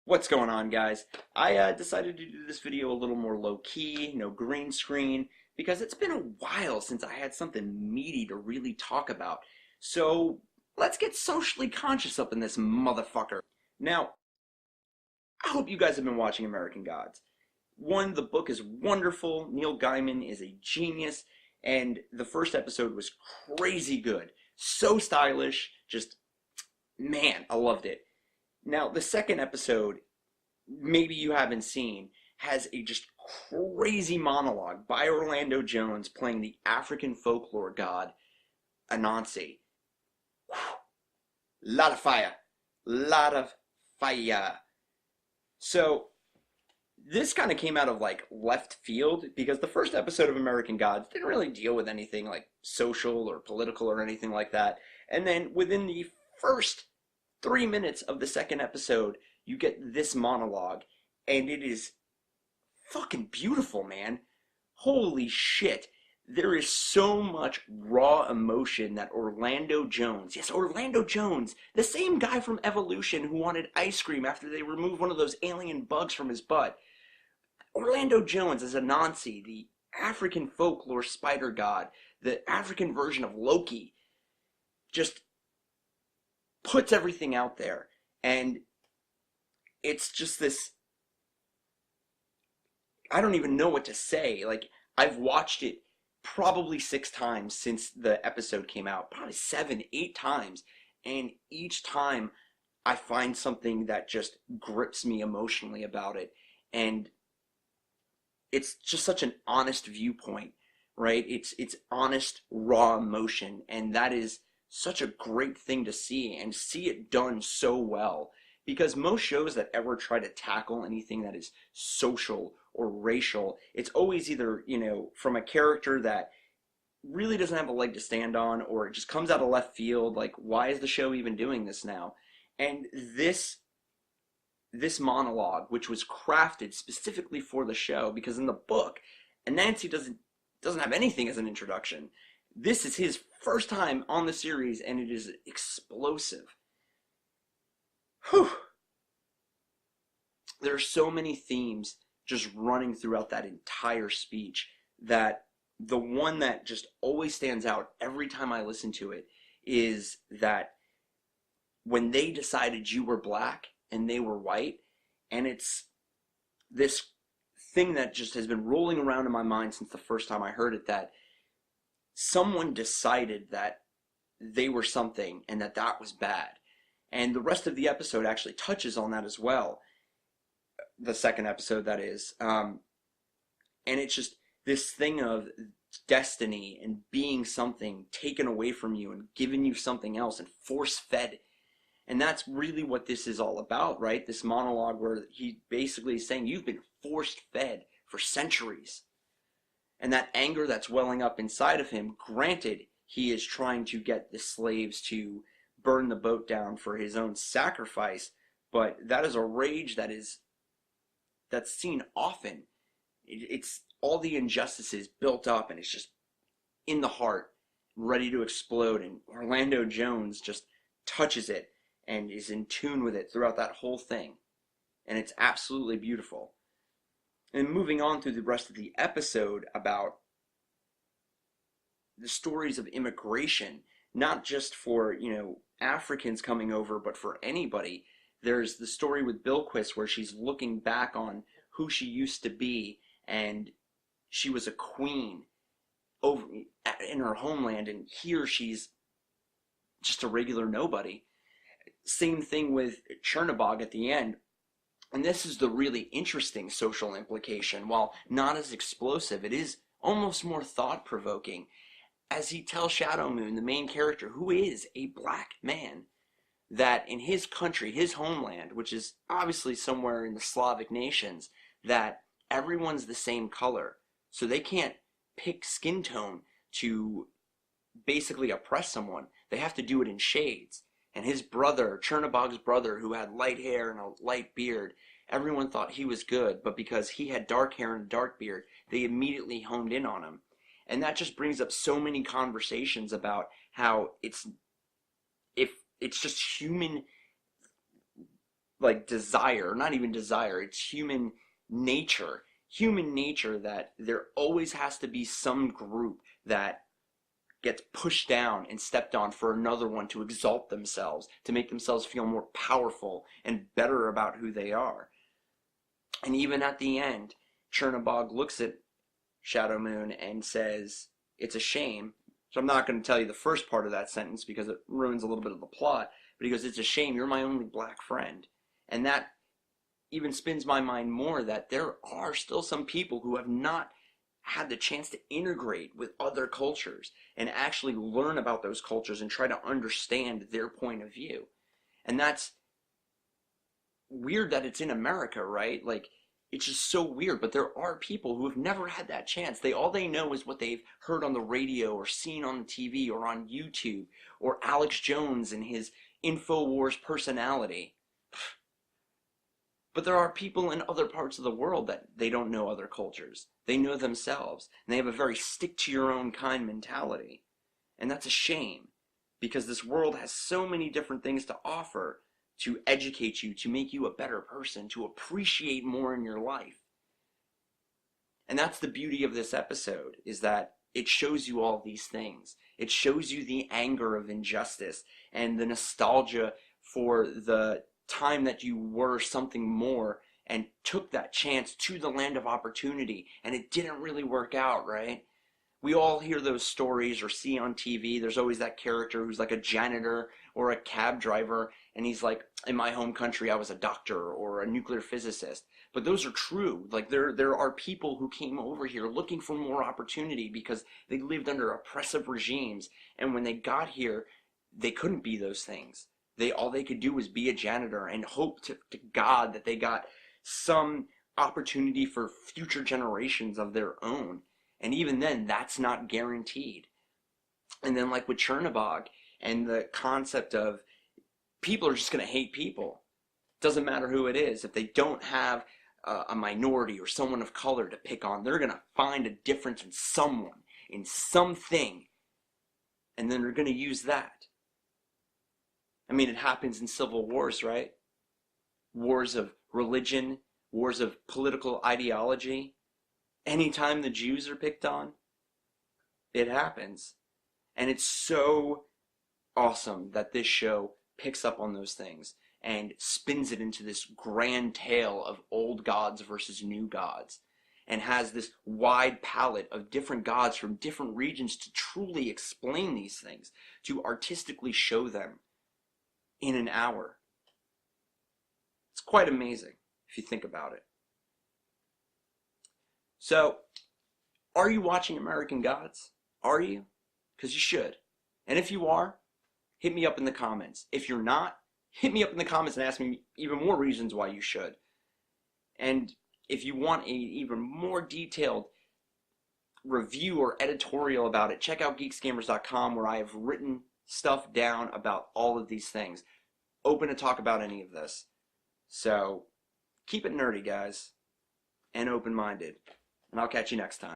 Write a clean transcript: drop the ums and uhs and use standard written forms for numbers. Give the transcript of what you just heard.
What's going on, guys? I decided to do this video a little more low-key, no green screen, because it's been a while since I had something meaty to really talk about. So, let's get socially conscious up in this motherfucker. Now, I hope you guys have been watching American Gods. One, the book is wonderful, Neil Gaiman is a genius, and the first episode was crazy good. So stylish, just, man, I loved it. Now, the second episode, maybe you haven't seen, has a just crazy monologue by Orlando Jones playing the African folklore god, Anansi. Lot of fire. Lot of fire. So, this kind of came out of like left field because the first episode of American Gods didn't really deal with anything like social or political or anything like that. And then within the first 3 minutes of the second episode, you get this monologue, and it is fucking beautiful, man. Holy shit. There is so much raw emotion that Orlando Jones, yes, Orlando Jones, the same guy from Evolution who wanted ice cream after they removed one of those alien bugs from his butt. Orlando Jones as Anansi, the African folklore spider god, the African version of Loki, just puts everything out there, and it's just this, I don't even know what to say. Like, I've watched it probably 6 times since the episode came out, probably 7, 8 times, and each time I find something that just grips me emotionally about it, and it's just such an honest viewpoint, right? It's honest, raw emotion, and that is such a great thing to see, and see it done so well, because most shows that ever try to tackle anything that is social or racial, it's always either, from a character that really doesn't have a leg to stand on, or it just comes out of left field, like, why is the show even doing this now? And this monologue, which was crafted specifically for the show, because in the book, Anansi doesn't have anything as an introduction. This is his first time on the series, and it is explosive. Whew. There are so many themes just running throughout that entire speech that the one that just always stands out every time I listen to it is that when they decided you were black and they were white, and it's this thing that just has been rolling around in my mind since the first time I heard it, that someone decided that they were something and that was bad. And the rest of the episode actually touches on that as well. The second episode, that is. And it's just this thing of destiny and being something taken away from you and given you something else and force-fed. And that's really what this is all about, right? This monologue where he basically is saying you've been force-fed for centuries. And that anger that's welling up inside of him, granted, he is trying to get the slaves to burn the boat down for his own sacrifice, but that is a rage that's seen often. It's all the injustices built up, and it's just in the heart, ready to explode, and Orlando Jones just touches it and is in tune with it throughout that whole thing. And it's absolutely beautiful. And moving on through the rest of the episode about the stories of immigration, not just for, Africans coming over, but for anybody. There's the story with Bilquis where she's looking back on who she used to be, and she was a queen over in her homeland, and here she's just a regular nobody. Same thing with Chernobog at the end. And this is the really interesting social implication. While not as explosive, it is almost more thought-provoking. As he tells Shadow Moon, the main character, who is a black man, that in his country, his homeland, which is obviously somewhere in the Slavic nations, that everyone's the same color. So they can't pick skin tone to basically oppress someone. They have to do it in shades. And his brother, Chernobog's brother, who had light hair and a light beard, everyone thought he was good, but because he had dark hair and a dark beard, they immediately honed in on him. And that just brings up so many conversations about how it's just human, like, desire, not even desire, it's human nature that there always has to be some group that gets pushed down and stepped on for another one to exalt themselves, to make themselves feel more powerful and better about who they are. And even at the end, Chernobog looks at Shadow Moon and says, "It's a shame." So I'm not going to tell you the first part of that sentence because it ruins a little bit of the plot, but he goes, "It's a shame, you're my only black friend." And that even spins my mind more that there are still some people who have not had the chance to integrate with other cultures and actually learn about those cultures and try to understand their point of view. And that's weird that it's in America, right? Like, it's just so weird, but there are people who have never had that chance. All they know is what they've heard on the radio or seen on the TV or on YouTube, or Alex Jones and his InfoWars personality. But there are people in other parts of the world that they don't know other cultures. They know themselves, and they have a very stick-to-your-own-kind mentality. And that's a shame, because this world has so many different things to offer to educate you, to make you a better person, to appreciate more in your life. And that's the beauty of this episode, is that it shows you all these things. It shows you the anger of injustice and the nostalgia for the time that you were something more and took that chance to the land of opportunity, and it didn't really work out, right? We all hear those stories or see on TV. There's always that character who's like a janitor or a cab driver, and he's like, "In my home country, I was a doctor or a nuclear physicist." But those are true. Like, there are people who came over here looking for more opportunity because they lived under oppressive regimes, and when they got here, they couldn't be those things. All they could do was be a janitor and hope to God that they got some opportunity for future generations of their own. And even then, that's not guaranteed. And then, like with Chernobog and the concept of people are just going to hate people. Doesn't matter who it is. If they don't have a minority or someone of color to pick on, they're going to find a difference in someone, in something, and then they're going to use that. I mean, it happens in civil wars, right? Wars of religion, wars of political ideology. Anytime the Jews are picked on, it happens. And it's so awesome that this show picks up on those things and spins it into this grand tale of old gods versus new gods, and has this wide palette of different gods from different regions to truly explain these things, to artistically show them in an hour. It's quite amazing if you think about it. So, are you watching American Gods? Are you? Because you should. And if you are, hit me up in the comments. If you're not, hit me up in the comments and ask me even more reasons why you should. And if you want a even more detailed review or editorial about it, check out geeksgamers.com, where I have written stuff down about all of these things. Open to talk about any of this. So, keep it nerdy, guys, and open-minded. And I'll catch you next time.